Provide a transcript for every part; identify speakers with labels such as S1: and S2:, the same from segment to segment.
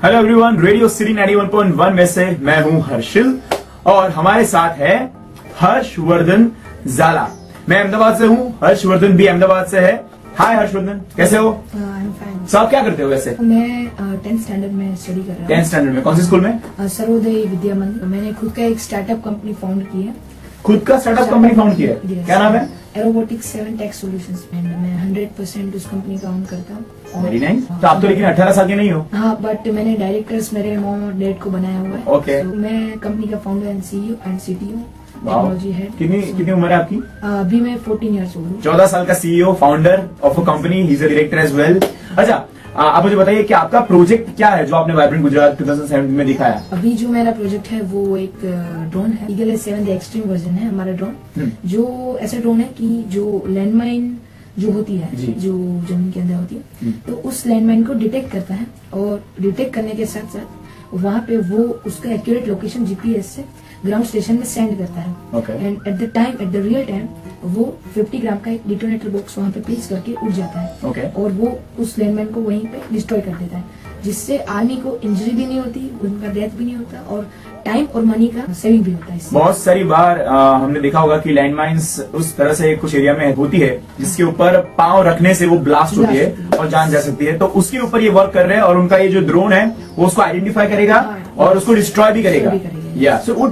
S1: Hello everyone, radio city 91.1 में से मैं हूं हर्षिल और हमारे साथ है हर्षवर्धन जाला। मैं अहमदाबाद से हूं, हर्षवर्धन भी अहमदाबाद से है। हाय हर्षवर्धन, कैसे हो? सो आप क्या करते हो वैसे?
S2: मैं 10th स्टैंडर्ड में स्टडी कर रहा हूँ।
S1: 10th स्टैंडर्ड में कौन सी स्कूल में?
S2: सर्वोदय विद्या मंदिर। मैंने खुद का एक स्टार्टअप कंपनी फाउंड की है।
S1: खुद का स्टार्टअप कंपनी फाउंड किया है? क्या नाम है?
S2: एरोबोटिक्स 7 टेक सॉल्यूशंस। मैं 100% उस कंपनी का ओन करता हूँ।
S1: Very nice. तो आप तो लेकिन 18 साल के नहीं हो?
S2: हाँ, बट मैंने डायरेक्टर्स मेरे मॉम और डैड को बनाया हुआ है।
S1: ओके।
S2: मैं कंपनी का founder and CEO and CTO, technology head.
S1: कितनी उम्र है आपकी?
S2: अभी मैं 14 ईयर्स ओल्ड हूँ।
S1: 14 साल का CEO, founder of a company, he is a director as well. अच्छा, आप मुझे बताइए कि आपका प्रोजेक्ट क्या है जो आपने वाइब्रेंट गुजरात 2017 में दिखाया?
S2: अभी जो मेरा प्रोजेक्ट है वो एक ड्रोन है। ईगल S7 एक्सट्रीम वर्जन है हमारा ड्रोन। जो ऐसा ड्रोन है कि जो लैंडमाइन जो होती है, जो जमीन के अंदर होती है, तो उस लैंडमाइन को डिटेक्ट करता है और डिटेक्ट करने के साथ साथ वहाँ पे वो उसका एक्यूरेट लोकेशन जीपीएस से ग्राउंड स्टेशन में सेंड करता है। And at the real time वो 50 ग्राम का एक डिटोनेटर बॉक्स वहाँ पे प्लेस करके उड़ जाता है। और वो उस लैंडमाइन को वहीं पे डिस्ट्रॉय कर देता है, जिससे आर्मी को इंजरी भी नहीं होती, उनका डेथ भी नहीं होता और टाइम और मनी का सेविंग भी होता है।
S1: बहुत सारी बार हमने देखा होगा कि लैंडमाइंस उस तरह से कुछ एरिया में होती है जिसके ऊपर पांव रखने से वो ब्लास्ट होती है और जान जा सकती है। तो उसके ऊपर ये वर्क कर रहे हैं और उनका ये जो ड्रोन है वो उसको आइडेंटिफाई करेगा और उसको डिस्ट्रॉय भी करेगा। या सो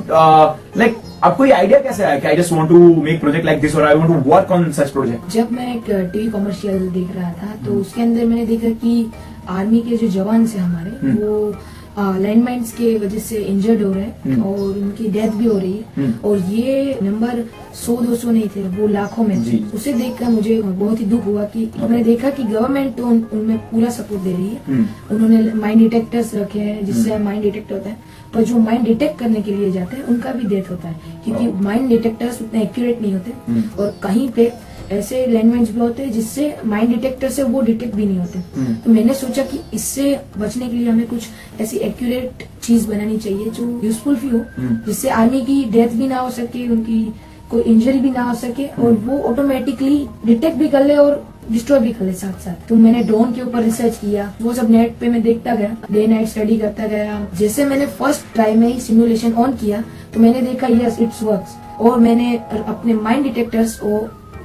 S1: लाइक आपको ये आइडिया कैसे आया कि I just want to make project like this और I want to work on such project?
S2: जब मैं एक टीवी कमर्शियल देख रहा था तो उसके अंदर मैंने देखा कि आर्मी के जो जवान से हमारे वो लैंडमाइंस के वजह से इंजर्ड हो रहे हैं और उनकी डेथ भी हो रही है। और ये नंबर 100-200 नहीं थे, वो लाखों में थे। उसे देखकर मुझे बहुत ही दुख हुआ कि मैंने देखा कि गवर्नमेंट तो उनमें पूरा सपोर्ट दे रही है। उन्होंने माइंड डिटेक्टर्स रखे हैं जिससे माइंड डिटेक्ट होता है, पर जो माइंड डिटेक्ट करने के लिए जाते हैं उनका भी डेथ होता है क्योंकि माइंड डिटेक्टर्स उतने एक्यूरेट नहीं होते। और कहीं पे ऐसे लैंडमाइंस भी होते हैं जिससे माइंड डिटेक्टर से वो डिटेक्ट भी नहीं होते। तो मैंने सोचा कि इससे बचने के लिए हमें कुछ ऐसी एक्यूरेट चीज बनानी चाहिए जो यूजफुल भी हो, जिससे आर्मी की डेथ भी ना हो सके, उनकी कोई इंजरी भी ना हो सके और वो ऑटोमेटिकली डिटेक्ट भी कर ले और डिस्ट्रॉय भी कर ले साथ साथ। तो मैंने ड्रोन के ऊपर रिसर्च किया, वो सब नेट पे मैं देखता गया, डे नाइट स्टडी करता गया। जैसे मैंने फर्स्ट ट्राई में ही सिमुलेशन ऑन किया तो मैंने देखा यस इट्स वर्क्स। और मैंने अपने माइंड डिटेक्टर्स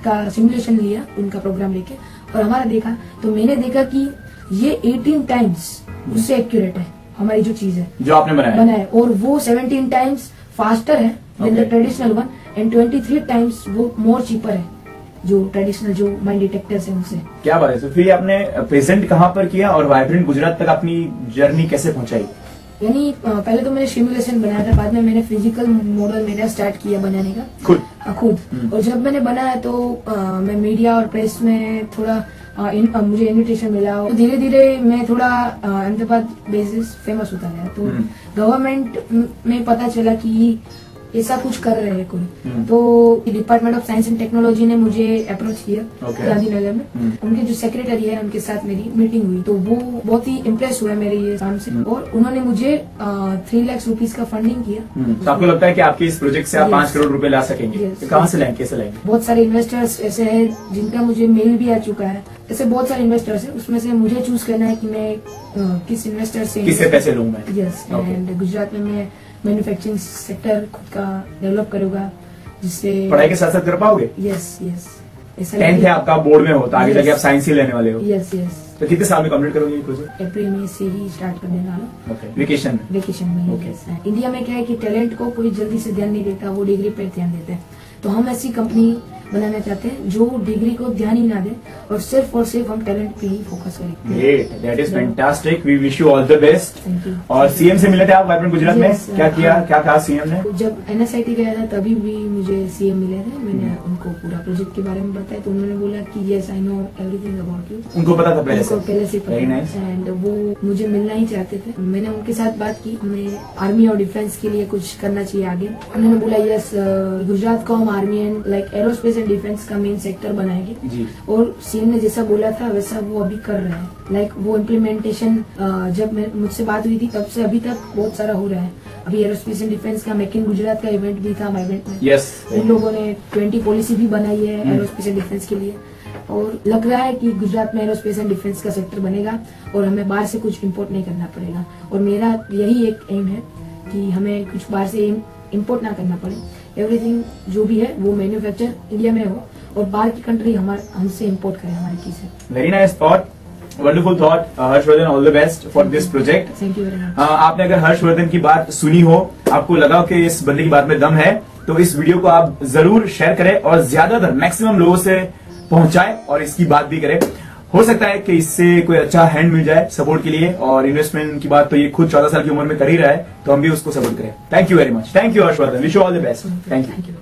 S2: का सिमुलेशन लिया, उनका प्रोग्राम लेके, और हमारा देखा तो मैंने देखा कि ये 18 टाइम्स उससे एक्यूरेट है हमारी जो चीज है
S1: जो आपने बनाया
S2: और वो 17 टाइम्स फास्टर है than the traditional one and 23 times वो मोर चीपर है जो ट्रेडिशनल जो माइंड डिटेक्टर्स है उनसे। क्या
S1: बात है। तो फिर आपने प्रेजेंट कहाँ पर किया और वाइब्रेंट गुजरात तक अपनी जर्नी कैसे पहुंचाई?
S2: यानी पहले तो मैंने सिमुलेशन बनाया था, बाद में मैंने फिजिकल मॉडल मेरा स्टार्ट किया बनाने का खुद। और जब मैंने बनाया तो मैं मीडिया और प्रेस में थोड़ा मुझे इन्विटेशन मिला और धीरे धीरे मैं थोड़ा अहमदाबाद बेसिस फेमस होता गया। तो गवर्नमेंट में पता चला कि ऐसा कुछ कर रहे हैं कोई। तो department of science and technology ने मुझे अप्रोच किया गांधीनगर में। उनके जो सेक्रेटरी है उनके साथ मेरी मीटिंग हुई तो वो बहुत ही इम्प्रेस हुए मेरे ये काम से और उन्होंने मुझे 3 लाख रुपीस का फंडिंग किया।
S1: तो आपको लगता है कि आपके इस प्रोजेक्ट से आप 5 करोड़ रुपए ला सकेंगे? कहाँ से लाएंगे, कैसे लाएंगे?
S2: बहुत सारे इन्वेस्टर्स ऐसे हैं जिनका मुझे मेल भी आ चुका है। ऐसे बहुत सारे इन्वेस्टर्स हैं, उसमें से मुझे चूज करना है कि मैं किस इन्वेस्टर से
S1: किससे पैसे लूँ मैं।
S2: यस, एंड गुजरात में मैं मैन्युफैक्चरिंग सेक्टर खुद का डेवलप करूंगा जिससे
S1: पढ़ाई के साथ साथ कर पाओगे।
S2: यस
S1: 10th है आपका, बोर्ड में हो तो आगे जाके आप साइंस ही लेने वाले हो।
S2: यस।
S1: तो कितने साल में कंप्लीट करोगे ये प्रोजेक्ट?
S2: अप्रैल में से ही स्टार्ट कर देने वाला।
S1: वेकेशन
S2: में। इंडिया में क्या है कि टैलेंट को कोई जल्दी से ध्यान नहीं देता, वो डिग्री पर ध्यान देते हैं। तो हम ऐसी कंपनी बनाना चाहते हैं जो डिग्री को ध्यान ही ना दे और सिर्फ हम टैलेंट पे ही फोकस करें।
S1: Great, that is fantastic, we wish you all the best. और सीएम से मिले थे आप वाइब्रेंट गुजरात में? क्या किया, क्या कहा सीएम ने?
S2: जब NSIT गया था तभी भी मुझे सीएम मिले थे। मैंने उनको पूरा प्रोजेक्ट के बारे में बताया तो उन्होंने बोला कि yes I know everything about you.
S1: उनको पता था पहले से
S2: एंड वो मुझे मिलना ही चाहते थे। मैंने उनके साथ बात की, हमें आर्मी और डिफेंस के लिए कुछ करना चाहिए आगे। उन्होंने बोला यस गुजरात को हम army and like aerospace and defence का मेन सेक्टर बनाएंगे। और सीएम ने जैसा बोला था वैसा वो अभी कर रहे हैं। लाइक वो इम्प्लीमेंटेशन जब मुझसे बात हुई थी तब से अभी तक बहुत सारा हो रहा है। अभी एरोस्पेस एंड डिफेंस का मेक इन गुजरात का इवेंट भी था इवेंट में।
S1: यस,
S2: उन लोगों ने 20 पॉलिसी भी बनाई है एरोस्पेस एंड डिफेंस के लिए। और लग रहा है कि गुजरात में एरोस्पेस एंड डिफेंस का सेक्टर बनेगा और हमें बाहर से कुछ इंपोर्ट नहीं करना पड़ेगा। और मेरा यही एक एम है कि हमें कुछ बाहर से इंपोर्ट ना करना पड़े, एवरीथिंग जो भी है वो मैन्युफैक्चर इंडिया में हो और बाहर की कंट्री हमसे इंपोर्ट करे हमारी चीजें।
S1: Very nice thought, wonderful thought Harshvardhan, all the best for this project.
S2: Thank you very much.
S1: आपने अगर हर्षवर्धन की बात सुनी हो, आपको लगा कि इस बंदे की बात में दम है, तो इस वीडियो को आप जरूर शेयर करें और ज्यादातर मैक्सिमम लोगों से पहुंचाएं और इसकी बात भी करें। हो सकता है कि इससे कोई अच्छा हैंड मिल जाए सपोर्ट के लिए, और इन्वेस्टमेंट की बात तो ये खुद 14 साल की उम्र में कर ही रहा है, तो हम भी उसको सपोर्ट करें। Thank you very much. Thank you Harshvardhan, wish you all the best. Thank you.